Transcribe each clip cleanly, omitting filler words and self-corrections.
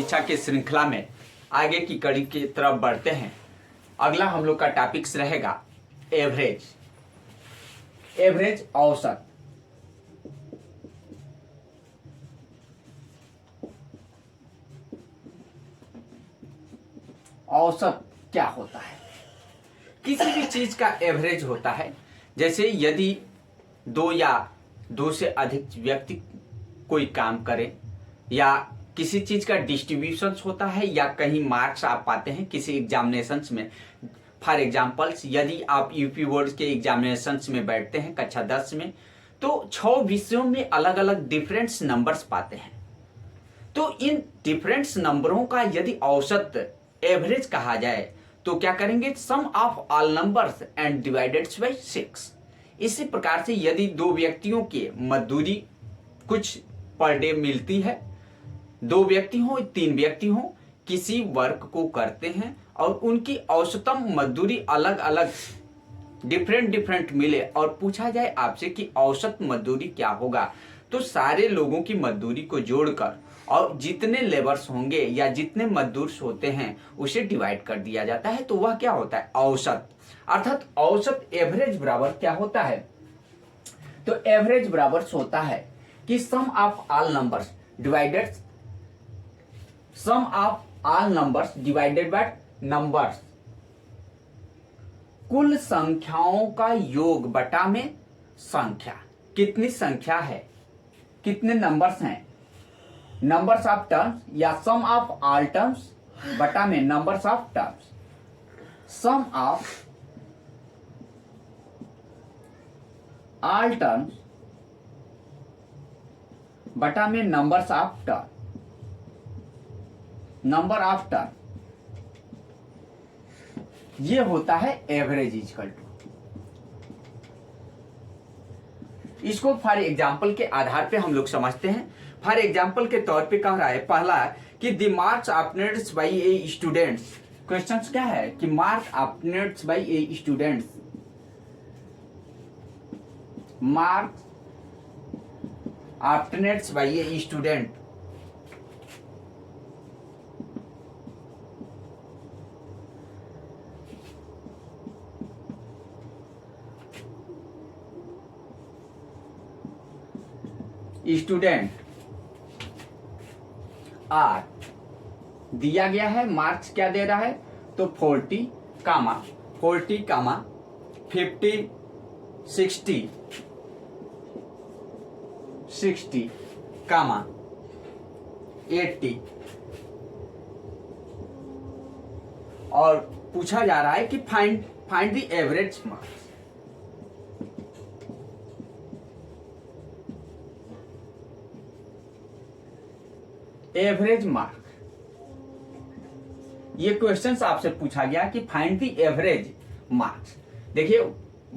परीक्षा की श्रृंखला में आगे की कड़ी की तरफ बढ़ते हैं। अगला हम लोग का टॉपिक्स रहेगा एवरेज। एवरेज औसत। औसत क्या होता है? किसी भी चीज का एवरेज होता है। जैसे यदि दो या दो से अधिक व्यक्ति कोई काम करें, या किसी चीज का डिस्ट्रीब्यूशन होता है, या कहीं मार्क्स आप पाते हैं किसी एग्जामिनेशंस में। फॉर एग्जाम्पल्स, यदि आप यूपी बोर्ड के एग्जामिनेशंस में बैठते हैं कक्षा 10 में, तो 6 विषयों में अलग अलग डिफरेंट नंबर्स पाते हैं। तो इन डिफरेंट नंबरों का यदि औसत एवरेज कहा जाए तो क्या करेंगे? Sum of all numbers and divided by 6। इसी प्रकार से यदि दो व्यक्तियों की मजदूरी कुछ पर डे मिलती है, 2 व्यक्ति हो 3 व्यक्ति हो, किसी वर्क को करते हैं और उनकी औसतम मजदूरी अलग अलग डिफरेंट मिले और पूछा जाए आपसे कि औसत मजदूरी क्या होगा, तो सारे लोगों की मजदूरी को जोड़कर और जितने लेबर्स होंगे या जितने मजदूर होते हैं उसे डिवाइड कर दिया जाता है, तो वह क्या होता है? औसत। अर्थात औसत एवरेज बराबर क्या होता है? तो एवरेज बराबर होता है कि sum of all numbers divided by numbers. कुल संख्याओं का योग बटा में संख्या। कितनी संख्या है, कितने नंबर्स हैं, नंबर्स ऑफ टर्म्स, या सम ऑफ ऑल टर्म्स बटा में numbers of terms. Sum of all terms बटा में numbers of term. Number of term ये होता है एवरेज इक्वल टू। इसको फॉर एग्जाम्पल के आधार पे हम लोग समझते हैं। फॉर एग्जाम्पल के तौर पे कह रहा है पहला कि the marks obtained by a students. Questions क्या है कि mark obtained by a students, marks obtained by a student are दिया गया है। मार्क्स क्या दे रहा है? तो 40 कामा 50 60 कामा 80, और पूछा जा रहा है कि find the average marks. Average mark, ये क्वेश्चंस आपसे पूछा गया कि फाइंड द एवरेज मार्क्स। देखिए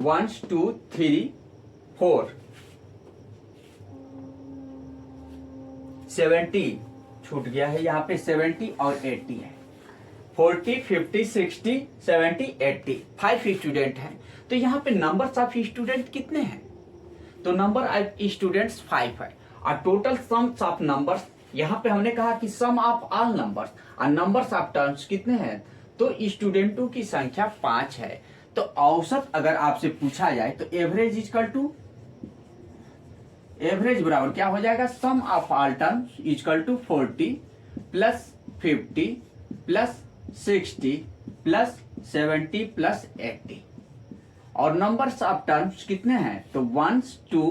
1 2 3 4 70 छूट गया है, यहाँ पे 70 और 80 है। 40 50 60 70 80 5 स्टूडेंट हैं। तो यहाँ पे नंबर ऑफ स्टूडेंट कितने हैं? तो नंबर ऑफ स्टूडेंट्स 5 है। और टोटल सम्स ऑफ नंबर्स, यहाँ पे हमने कहा कि सम ऑफ ऑल नंबर्स और नंबर्स ऑफ टर्म्स कितने हैं? तो स्टूडेंटों की संख्या 5 है। तो औसत अगर आपसे पूछा जाए तो एवरेज इक्वल टू, एवरेज बराबर क्या हो जाएगा? Sum of all terms equal to 40 plus 50 plus 60 plus 70 plus 80। और नंबर्स ऑफ टर्म्स कितने हैं? तो 1 2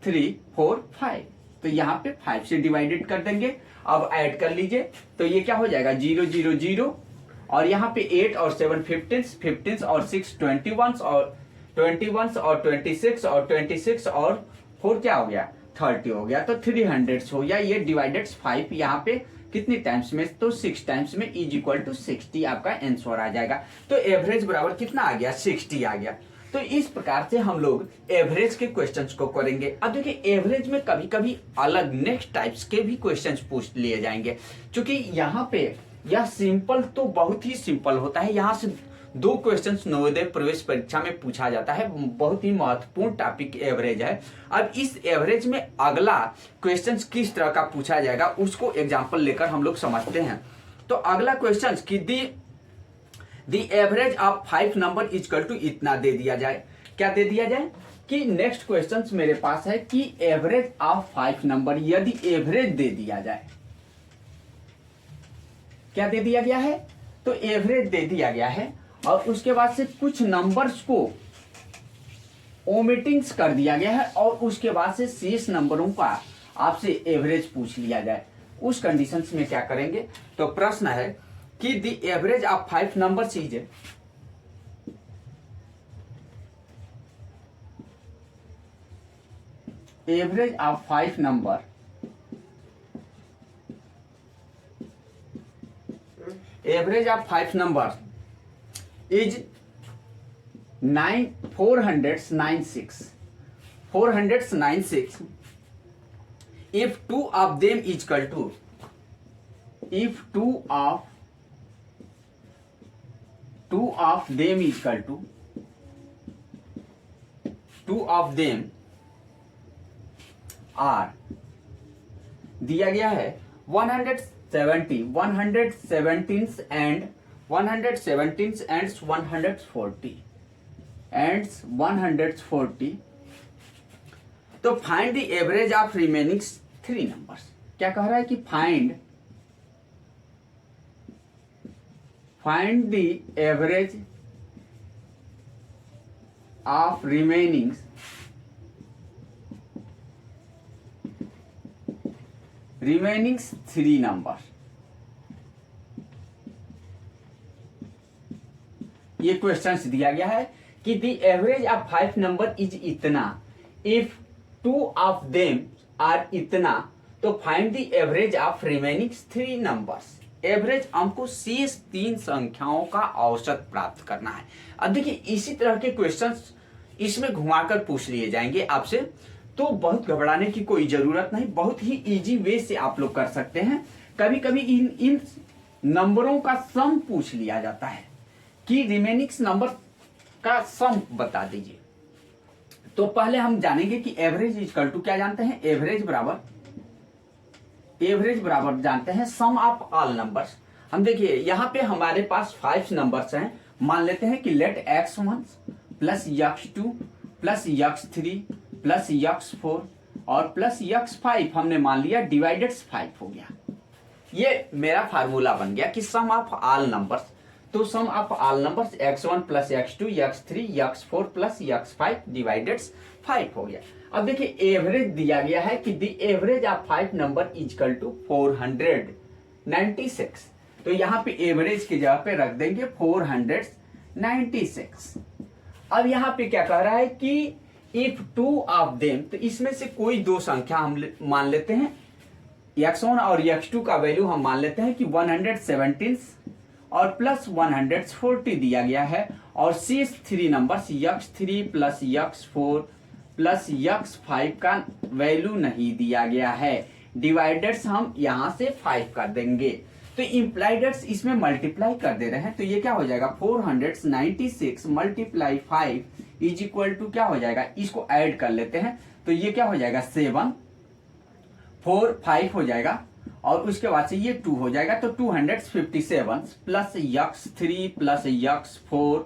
3 4 5। तो यहाँ पे 5 से डिवाइडेड कर देंगे। अब ऐड कर लीजिए तो ये क्या हो जाएगा? 0 0 0, और यहाँ पे 8 और 7 15 और 6 21 और 26 और 26 और 4 क्या हो गया? 30 हो गया। तो 300 हो गया। ये डिवाइडेड 5 यहाँ पे कितनी टाइम्स में? तो 6 टाइम्स में इज इक्वल टू 60 आपका आंसर आ जाएगा। तो एवरेज बराबर कितना आ गया? 60 आ गया। तो इस प्रकार से हम लोग एवरेज के क्वेश्चंस को करेंगे। अब देखिए एवरेज में कभी कभी अलग नेक्स्ट टाइप्स के भी क्वेश्चंस पूछ लिए जाएंगे, क्योंकि यहाँ पे यह सिंपल तो बहुत ही सिंपल होता है। यहाँ से दो क्वेश्चंस नवोदय प्रवेश परीक्षा में पूछा जाता है, बहुत ही महत्वपूर्ण टॉपिक एवरेज है। अब इस एवरेज में अगला क्वेश्चंस किस तरह का पूछा जाएगा उसको एग्जांपल लेकर हम लोग समझते हैं। तो अगला क्वेश्चंस कि the average of 5 number equal to इतना दे दिया जाए। क्या दे दिया जाए कि नेक्स्ट क्वेश्चंस मेरे पास है कि एवरेज ऑफ 5 नंबर, यदि एवरेज दे दिया जाए, क्या दे दिया गया है, तो एवरेज दे दिया गया है और उसके बाद से कुछ नंबर्स को ओमिटिंग्स कर दिया गया है और उसके बाद से शेष नंबरों का आपसे एवरेज पूछ लिया जाए, उस कंडीशंस में क्या करेंगे। तो प्रश्न है कि the average of 5 numbers is average of 5 number average of 5 number is 496 if two of them is equal to, if two of them is equal to, two of them are दिया गया है 117 and 140 तो find the average of remaining 3 numbers. क्या कह रहा है कि find the average of remaining 3 number. ये क्वेश्चन दिया गया है कि the average of 5 number is इतना, इफ 2 ऑफ देम आर इतना, तो find the average of remaining 3 numbers. Average हमको शेष 3 संख्याओं का औसत प्राप्त करना है। अब देखिए इसी तरह के क्वेश्चंस इसमें घुमाकर पूछ लिए जाएंगे आपसे, तो बहुत घबराने की कोई जरूरत नहीं, बहुत ही इजी वे से आप लोग कर सकते हैं। कभी कभी इन नंबरों का सम पूछ लिया जाता है कि रिमेनिंग नंबर का सम बता दीजिए। तो पहले हम जानेंगे कि एवरेज इक्वल टू क्या जानते हैं, एवरेज बराबर जानते हैं सम ऑफ ऑल नंबर्स। हम देखिए यहाँ पे हमारे पास 5 नंबर्स हैं, मान लेते हैं कि late x1 plus x2 plus x3 plus x4 और प्लस x5 हमने मान लिया, डिवाइडेड 5 हो गया। ये मेरा फार्मूला बन गया कि सम ऑफ ऑल नंबर्स। तो sum of all numbers x1 plus x2 x3 x4 plus x5 divided 5 हो गया। अब देखिए एवरेज दिया गया है कि the average of 5 number equal to 496। तो यहाँ पे एवरेज की जगह पे रख देंगे 496। अब यहाँ पे क्या कह रहा है कि इफ 2 ऑफ देम, तो इसमें से कोई 2 संख्या हम मान लेते हैं, x1 और x2 का वैल्यू हम मान लेते हैं कि 117 और प्लस 140 दिया गया है और शेष 3 numbers x3 plus x4 plus x5 का वैल्यू नहीं दिया गया है, डिवाइडर्स हम यहां से 5 कर देंगे। तो इंप्लाइडर्स इसमें मल्टीप्लाई कर दे रहे हैं, तो ये क्या हो जाएगा 496 मल्टीप्लाई 5 इज इक्वल टू क्या हो जाएगा, इसको ऐड कर लेते हैं। तो ये क्या हो जाएगा 7 4 5 हो जाएगा और उसके बाद से ये 2 हो जाएगा। तो 257 plus x3 plus x4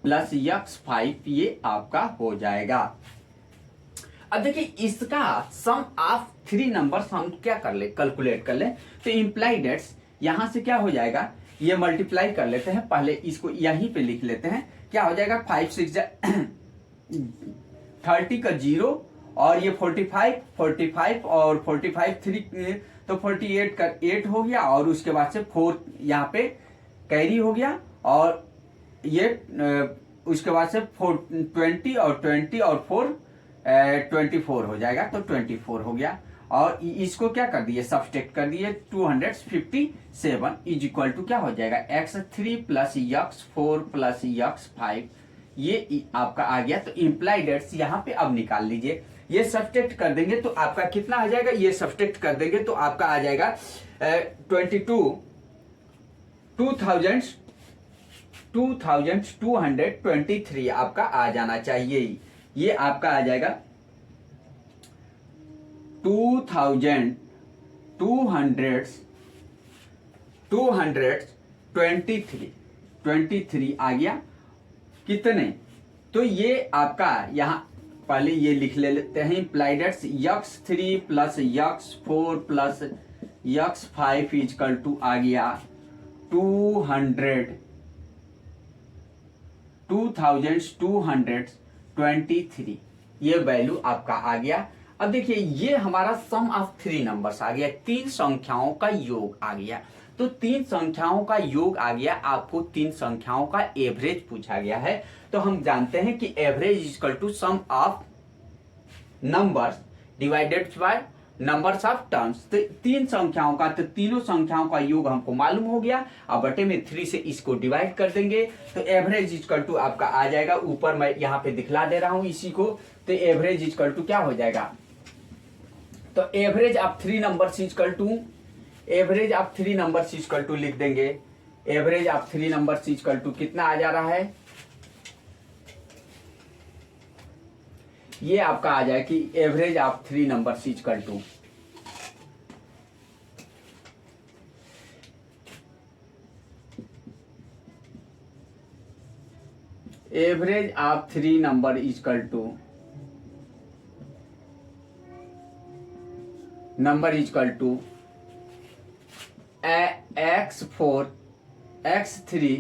plus x5 ये आपका हो जाएगा। अब देखिए इसका सम ऑफ 3 नंबर्स हम क्या कर ले, कैलकुलेट कर ले। तो इंप्लाइडेट्स यहां से क्या हो जाएगा, ये मल्टीप्लाई कर लेते हैं, पहले इसको यहीं पे लिख लेते हैं। क्या हो जाएगा 5 6 30 का 0 और ये 45 और 45 3 तो 48 का 8 हो गया और उसके बाद से 4 यहाँ पे कैरी हो गया और ये उसके बाद से 20 और 4 24 हो जाएगा। तो 24 हो गया और इसको क्या कर दिए, सब्सट्रैक्ट कर दिए। 257 इज इक्वल टू क्या हो जाएगा x3 plus x4 plus x5 ये आपका आ गया। तो इंप्लाइडेट्स यहाँ पे अब निकाल लीजिए, ये सब्सट्रैक्ट कर देंगे तो आपका कितना आ जाएगा, ये सब्सट्रैक्ट कर देंगे तो आपका आ जाएगा 22 2223 आपका आ जाना चाहिए। ये आपका आ जाएगा 23 आ गया। कितने? तो ये आपका यहाँ पहले ये लिख लेते हैं implied x3 plus x4 plus x5 equal to आ गया 2223। ये वैल्यू आपका आ गया। अब देखिए ये हमारा सम ऑफ 3 नंबर्स आ गया, 3 संख्याओं का योग आ गया। तो 3 संख्याओं का योग आ गया, आपको 3 संख्याओं का एवरेज पूछा गया है। तो हम जानते हैं कि average equal to sum of numbers divided by numbers of terms. तो 3 संख्याओं का, तो तीनों संख्याओं का योग हमको मालूम हो गया। अब बटे में 3 से इसको डिवाइड कर देंगे तो एवरेज इक्वल टू आपका आ जाएगा। ऊपर मैं यहाँ पे दिखला दे रहा हूं इसी को। तो एवरेज इक्वल टू क्या हो जाएगा? तो average of 3 numbers equal to, average of 3 numbers equal to लिख देंगे। Average of 3 numbers equal to कितना आ जा रहा है? ये आपका आ जाए कि average of 3 numbers equal to average of 3 number equal to number equal to x4 x3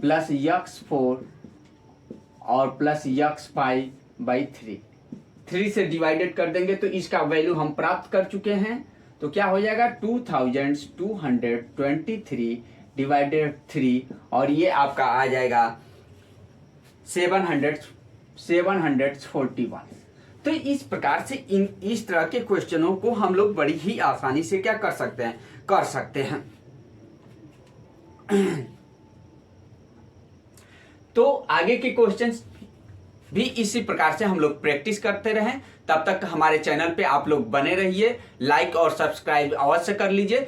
plus x4 और प्लस x5 बाई 3 से डिवाइडेड कर देंगे तो इसका वैल्यू हम प्राप्त कर चुके हैं। तो क्या हो जाएगा? 2223 डिवाइडेड 3 और ये आपका आ जाएगा 741। तो इस प्रकार से इस तरह के क्वेश्चनों को हम लोग बड़ी ही आसानी से क्या कर सकते हैं। तो आगे के क्वेश्चंस भी इसी प्रकार से हम लोग प्रैक्टिस करते रहें। तब तक हमारे चैनल पे आप लोग बने रहिए, लाइक और सब्सक्राइब अवश्य कर लीजिए।